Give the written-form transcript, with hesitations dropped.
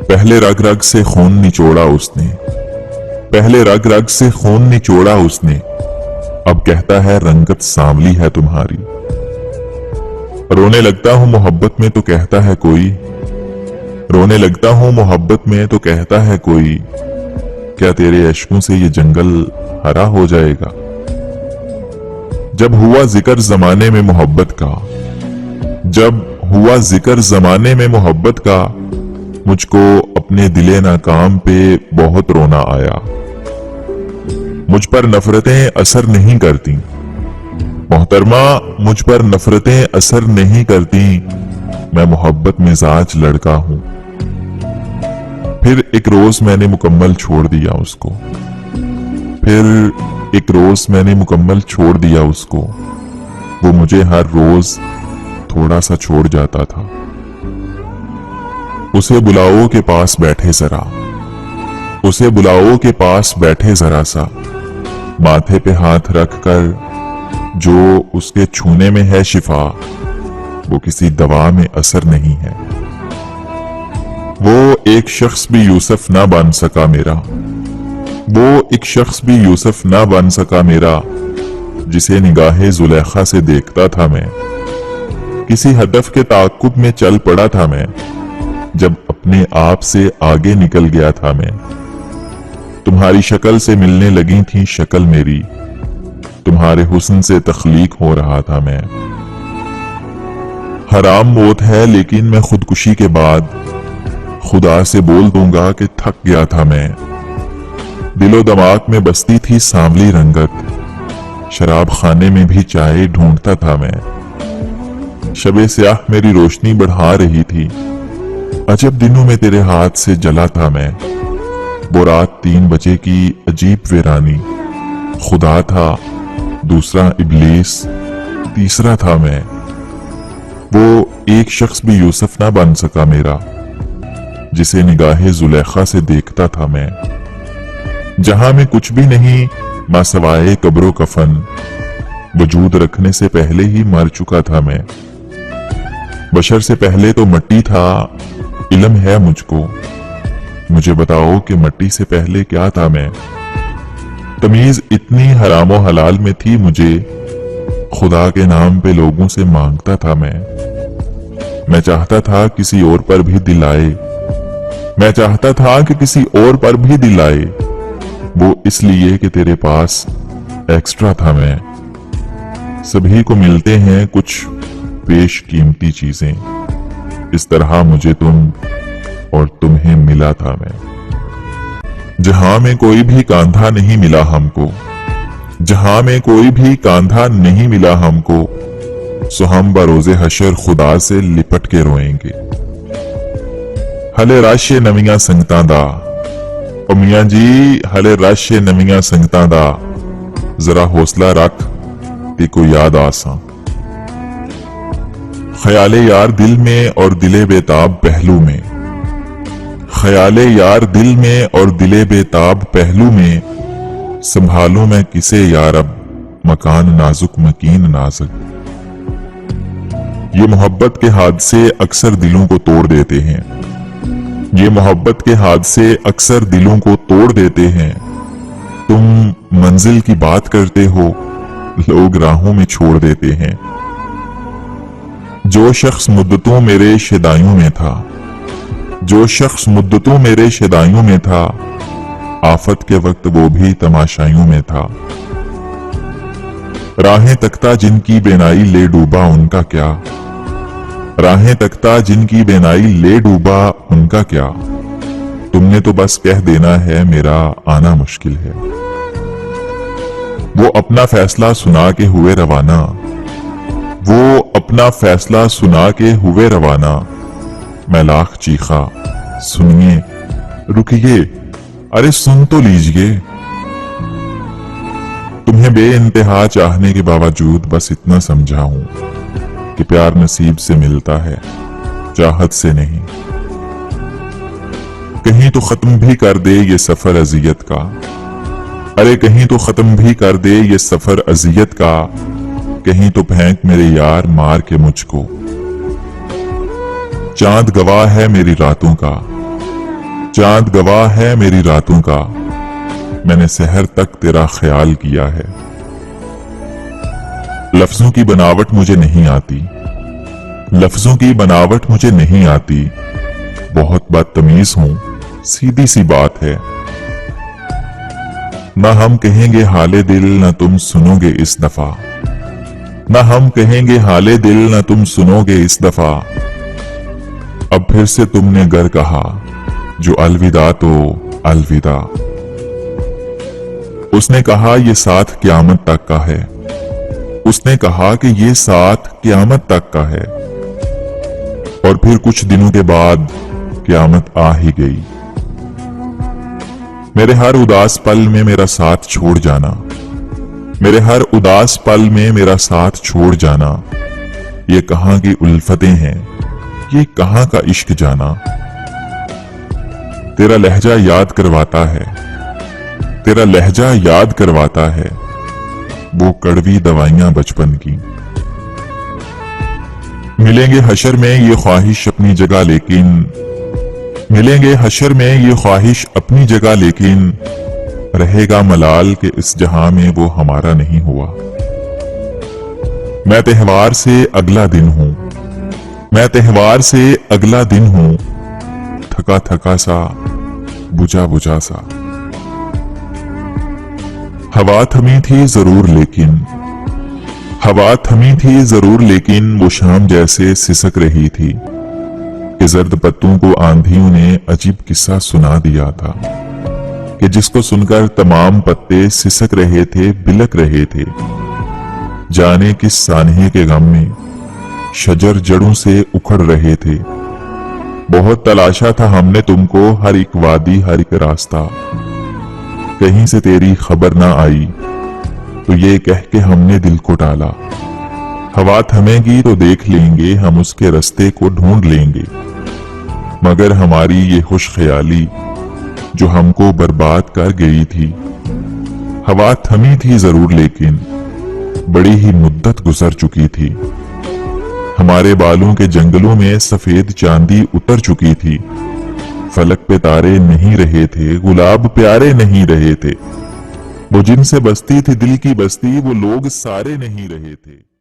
पहले रग रग से खून निचोड़ा उसने, पहले रग रग से खून निचोड़ा उसने, अब कहता है रंगत सांवली है तुम्हारी। रोने लगता हूं मोहब्बत में तो कहता है कोई, रोने लगता हूं मोहब्बत में तो कहता है कोई, क्या तेरे अश्कों से ये जंगल हरा हो जाएगा। जब हुआ जिक्र जमाने में मोहब्बत का, जब हुआ जिक्र जमाने में मोहब्बत का, मुझको अपने दिले नाकाम पे बहुत रोना आया। मुझ पर नफरतें असर नहीं करती मोहतरमा, मुझ पर नफरतें असर नहीं करती, मैं मोहब्बत मिजाज लड़का हूं। फिर एक रोज मैंने मुकम्मल छोड़ दिया उसको, फिर एक रोज मैंने मुकम्मल छोड़ दिया उसको, वो मुझे हर रोज थोड़ा सा छोड़ जाता था। उसे बुलाओ के पास बैठे जरा, उसे बुलाओ के पास बैठे जरा सा, माथे पे हाथ रख कर जो उसके छूने में है शिफा, वो किसी दवा में असर नहीं है। वो एक शख्स भी यूसुफ ना बन सका मेरा, वो एक शख्स भी यूसुफ ना बन सका मेरा, जिसे निगाहे जुलेखा से देखता था मैं। किसी हदफ के ताक़ुब में चल पड़ा था मैं, जब अपने आप से आगे निकल गया था मैं। तुम्हारी शक्ल से मिलने लगी थी शक्ल मेरी, तुम्हारे हुस्न से तख्लीक हो रहा था मैं। हराम मौत है लेकिन मैं खुदकुशी के बाद खुदा से बोल दूंगा कि थक गया था मैं। दिलो दिमाग में बसती थी सांवली रंगत, शराब खाने में भी चाय ढूंढता था मैं। शबे स्याह मेरी रोशनी बढ़ा रही थी, अजब दिनों में तेरे हाथ से जला था मैं। वो रात 3 बजे की अजीब वीरानी, खुदा था दूसरा इब्लीस तीसरा था मैं। वो एक शख्स भी यूसुफ ना बन सका मेरा, जिसे निगाहे जुलेखा से देखता था मैं। जहां में कुछ भी नहीं मां सवाए कब्रो कफन, वजूद रखने से पहले ही मर चुका था मैं। बशर से पहले तो मट्टी था, इल्म है मुझको, मुझे बताओ कि मट्टी से पहले क्या था मैं। तमीज इतनी हरामो हलाल में थी मुझे, खुदा के नाम पे लोगों से मांगता था मैं चाहता था किसी और पर भी दिल आए, मैं चाहता था कि किसी और पर भी दिल आए, वो इसलिए कि तेरे पास एक्स्ट्रा था मैं। सभी को मिलते हैं कुछ पेश कीमती चीजें, इस तरह मुझे तुम और तुम्हें मिला था मैं। जहां में कोई भी कांधा नहीं मिला हमको, जहां में कोई भी कांधा नहीं मिला हमको, सो हम बरोज़े हशर खुदा से लिपट के रोएंगे। हले राशे नवियां संगतां दा, ओ मियां जी हले राशे नवियां संगतां दा, जरा हौसला रख ते को याद आसा। ख्याले यार दिल में और दिले बेताब पहलू में, ख्याले यार दिल में और दिले बेताब पहलू में, संभालूं मैं किसे यार अब मकान नाजुक मकीन नाजुक। ये मोहब्बत के हादसे अक्सर दिलों को तोड़ देते हैं, ये मोहब्बत के हादसे अक्सर दिलों को तोड़ देते हैं। तुम मंजिल की बात करते हो, लोग राहों में छोड़ देते हैं। जो शख्स मुद्दतों मेरे शिदाइयों में था, जो शख्स मुद्दतों मेरे शिदाइयों में था, आफत के वक्त वो भी तमाशाइयों में था। राहें तकता जिनकी बेनाई ले डूबा उनका क्या, राहें तकता जिनकी बेनाई ले डूबा उनका क्या। तुमने तो बस कह देना है मेरा आना मुश्किल है। वो अपना फैसला सुना के हुए रवाना, वो अपना फैसला सुना के हुए रवाना। मैं लाख चीखा, सुनिए रुकिए, अरे सुन तो लीजिए। तुम्हें बेइंतहा चाहने के बावजूद बस इतना समझा हूं कि प्यार नसीब से मिलता है, चाहत से नहीं। कहीं तो खत्म भी कर दे ये सफर अजियत का, अरे कहीं तो खत्म भी कर दे ये सफर अजियत का। कहीं तो फेंक मेरे यार मार के मुझको। चांद गवाह है मेरी रातों का, चांद गवाह है मेरी रातों का, मैंने सहर तक तेरा ख्याल किया है। लफ्जों की बनावट मुझे नहीं आती, लफ्जों की बनावट मुझे नहीं आती, बहुत बदतमीज हूं, सीधी सी बात है। ना हम कहेंगे हाले दिल ना तुम सुनोगे इस दफा, ना हम कहेंगे हाले दिल ना तुम सुनोगे इस दफा। अब फिर से तुमने गर कहा, जो अलविदा तो अलविदा। उसने कहा ये साथ क़यामत तक का है, उसने कहा कि ये साथ क़यामत तक का है। और फिर कुछ दिनों के बाद क़यामत आ ही गई। मेरे हर उदास पल में मेरा साथ छोड़ जाना, मेरे हर उदास पल में मेरा साथ छोड़ जाना, ये कहां की उल्फतें हैं, ये कहां का इश्क जाना। तेरा लहजा याद करवाता है, तेरा लहजा याद करवाता है, वो कड़वी दवाइयां बचपन की। मिलेंगे हशर में ये ख्वाहिश अपनी जगह लेकिन, मिलेंगे हशर में ये ख्वाहिश अपनी जगह लेकिन, रहेगा मलाल के इस जहां में वो हमारा नहीं हुआ। मैं त्योहार से अगला दिन हूं, मैं त्योहार से अगला दिन हूं, थका थका सा, बुझा बुझा सा। हवा थमी थी जरूर लेकिन, हवा थमी थी जरूर लेकिन, वो शाम जैसे सिसक रही थी कि जर्द पत्तों को आंधियों ने अजीब किस्सा सुना दिया था, कि जिसको सुनकर तमाम पत्ते सिसक रहे थे, बिलक रहे थे। जाने किस सानहे के गम में शजर जड़ों से उखड़ रहे थे। बहुत तलाशा था हमने तुमको, हर एक वादी हर एक रास्ता, कहीं से तेरी खबर ना आई, तो ये कह के हमने दिल को टाला। हवा थमेगी तो देख लेंगे, हम उसके रास्ते को ढूंढ लेंगे। मगर हमारी ये खुश ख्याली जो हमको बर्बाद कर गई थी, हवा थमी थी जरूर लेकिन बड़ी ही मुद्दत गुजर चुकी थी। हमारे बालों के जंगलों में सफेद चांदी उतर चुकी थी, फलक पे तारे नहीं रहे थे, गुलाब प्यारे नहीं रहे थे। वो जिनसे बसती थी दिल की बस्ती, वो लोग सारे नहीं रहे थे।